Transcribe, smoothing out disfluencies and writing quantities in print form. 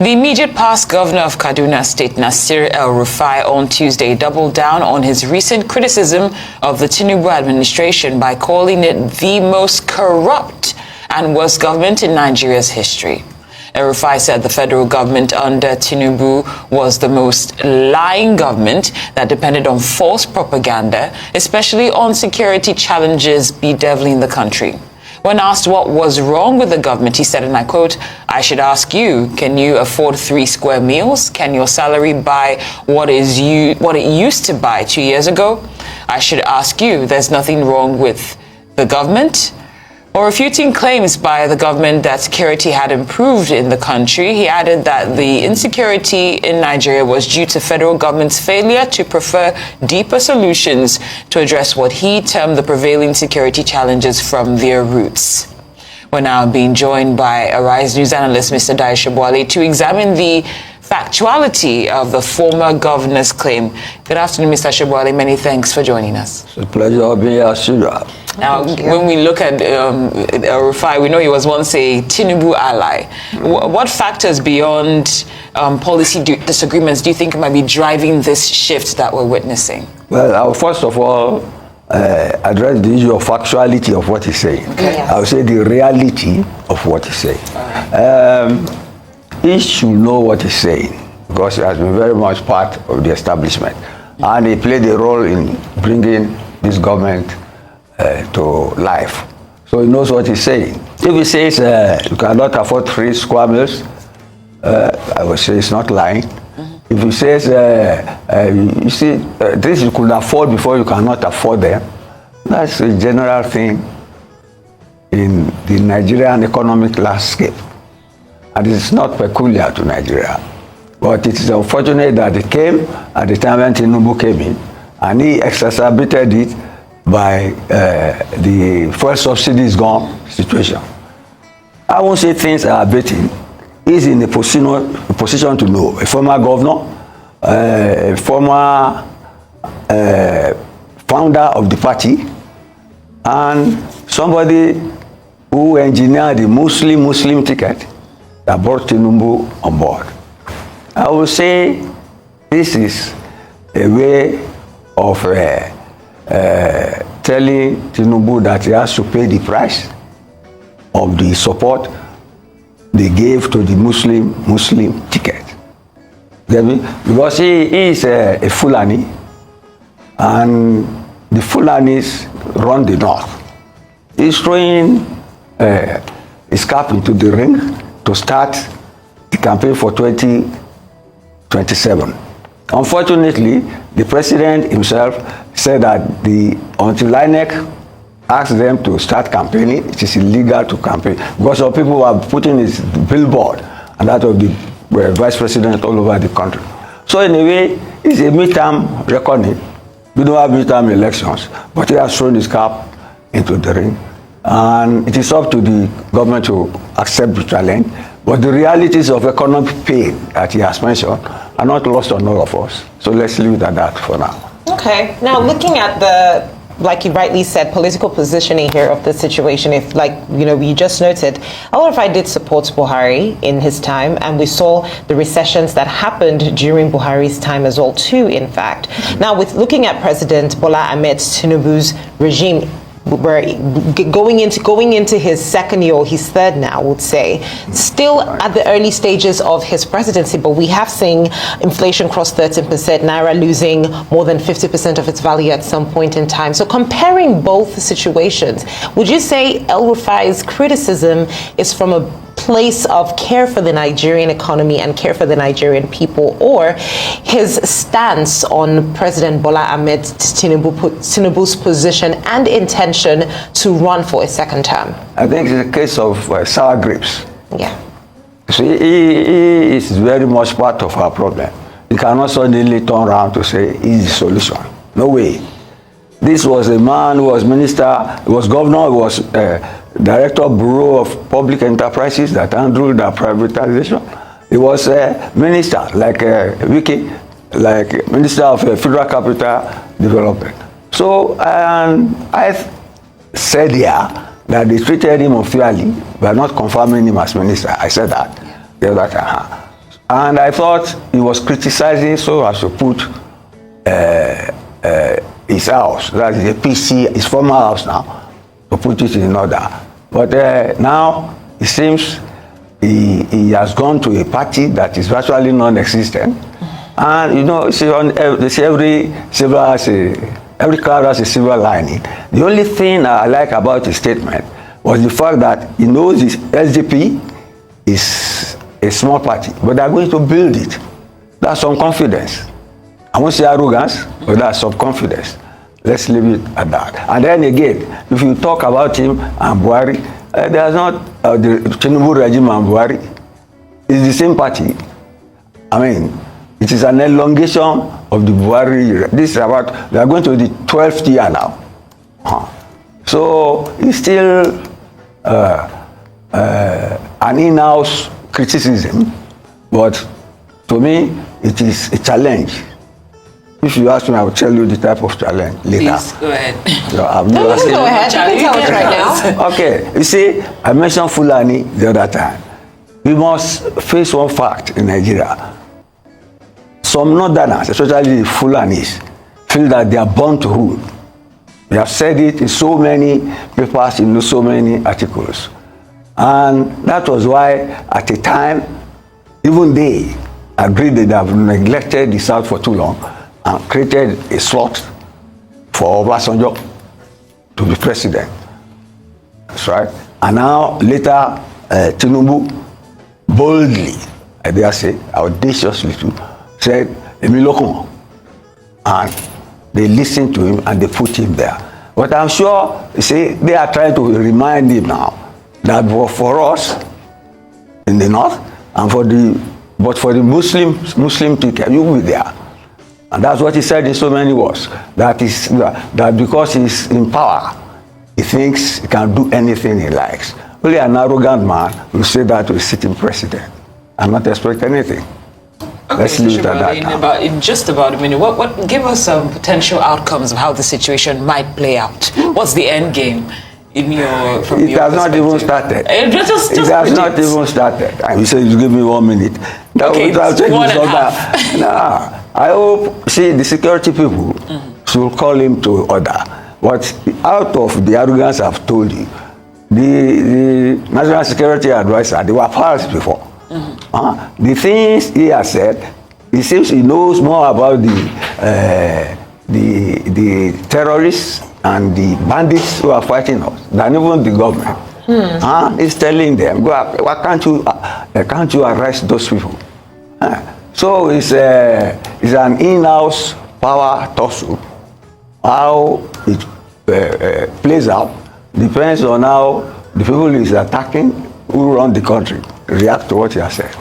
The immediate past governor of Kaduna State, Nasir El-Rufai, on Tuesday doubled down on his recent criticism of the Tinubu administration by calling it the most corrupt and worst government in Nigeria's history. El-Rufai said the federal government under Tinubu was the most lying government that depended on false propaganda, especially on security challenges bedeviling the country. When asked what was wrong with the government, he said, and I quote, "I should ask you, can you afford 3 square meals? Can your salary buy what it used to buy 2 years ago? I should ask you, there's nothing wrong with the government?" Or refuting claims by the government that security had improved in the country, he added that the insecurity in Nigeria was due to federal government's failure to prefer deeper solutions to address what he termed the prevailing security challenges from their roots. We're now being joined by Arise News analyst Mr. Dai Shebwale to examine the factuality of the former governor's claim. Good afternoon, Mr. Shebwale. Many thanks for joining us. It's a pleasure being here, Sudha. Now, when we look at Rufai, we know he was once a Tinubu ally. What factors beyond policy disagreements do you think might be driving this shift that we're witnessing? Well, I'll first of all address the issue of factuality of what he's saying. Okay. Yes. I'll say the reality of what he's saying. He should know what he's saying because he has been very much part of the establishment. And he played a role in bringing this government to life. So he knows what he's saying. If he says you cannot afford 3 square meals, I would say it's not lying. If he says, you see, this you could afford before you cannot afford them, that's a general thing in the Nigerian economic landscape. And it's not peculiar to Nigeria. But it is unfortunate that it came at the time when Tinubu came in, and he exacerbated it by the fuel subsidies gone situation. I won't say things are abating. He's in a position to know. A former governor, a former founder of the party, and somebody who engineered the Muslim ticket that brought Tinubu on board. I will say this is a way of telling Tinubu that he has to pay the price of the support they gave to the Muslim ticket. Because he is a Fulani, and the Fulanis run the north. He's throwing his cap into the ring to start the campaign for 2027. Unfortunately, the president himself said that until INEC asked them to start campaigning, it is illegal to campaign because some people were putting his billboard and that of the vice president all over the country. So in a way, it's a midterm reckoning. We don't have midterm elections, but he has thrown his cap into the ring. And it is up to the government to accept the challenge. But the realities of economic pain that he has mentioned are not lost on all of us. So let's leave it at that for now. Okay. Now, looking at the, like you rightly said, political positioning here of the situation, if, like, you just noted, El-Rufai did support Buhari in his time, and we saw the recessions that happened during Buhari's time as well, too, in fact. Now, with looking at President Bola Ahmed Tinubu's regime, we're going into his second year, or his third now, I would say, still at the early stages of his presidency, but we have seen inflation cross 13%, Naira losing more than 50% of its value at some point in time. So comparing both situations, would you say El-Rufai's criticism is from a place of care for the Nigerian economy and care for the Nigerian people, or his stance on President Bola Ahmed Tinubu's position and intention to run for a second term? I think it's a case of sour grapes. Yeah. So he is very much part of our problem. He cannot suddenly turn around to say he's the solution. No way. This was a man who was minister, he was governor, he was director of Bureau of Public Enterprises that handled the privatization. He was a minister like Wiki, like Minister of Federal Capital Development. So I said here that they treated him unfairly by not confirming him as minister. I said that. The other time. And I thought he was criticizing so as to put his house, that is a PC, his former house now, to put it in order. But now it seems he has gone to a party that is virtually non-existent. And you know, they say every cloud has a silver lining. The only thing I like about his statement was the fact that he knows his SDP is a small party, but they're going to build it. That's some confidence. I won't say arrogance, but that's some confidence. Let's leave it at that. And then again, if you talk about him and Buhari, there's not the Tinubu regime and Buhari. It's the same party. I mean, it is an elongation of the Buhari. This is about, we are going to the 12th year now. So it's still an in-house criticism, but to me, it is a challenge. If you ask me, I will tell you the type of challenge later. Please, go ahead. No, go ahead. You can tell us right now. Okay, you see, I mentioned Fulani the other time. We must face one fact in Nigeria. Some northerners, especially the Fulanis, feel that they are born to rule. We have said it in so many papers, in so many articles. And that was why, at a time, even they agreed that they have neglected the South for too long and created a slot for Obasanjo to be president. That's right. And now, later, Tinubu boldly, I dare say, audaciously too, said, Emilokun. And they listened to him and they put him there. But I'm sure, you see, they are trying to remind him now that for us in the north and for the Muslim ticket, you will be there. And that's what he said in so many words. That because he's in power, he thinks he can do anything he likes. Only an arrogant man will say that to a sitting president and not expect anything. Okay, Let's leave it at that. in just about a minute, what give us some potential outcomes of how the situation might play out? What's the end game? It has not even started. It has not even started. And you said you give me 1 minute. Okay, it's 1.5. Nah, I hope, see, the security people should call him to order. But out of the arrogance I've told you, the National Security Advisor, they were pals before. The things he has said, it seems he knows more about the terrorists and the bandits who are fighting us than even the government. He's telling them, why can't you arrest those people? So it's an in-house power tussle. How it plays out depends on how the people he's attacking who run the country react to what he has said.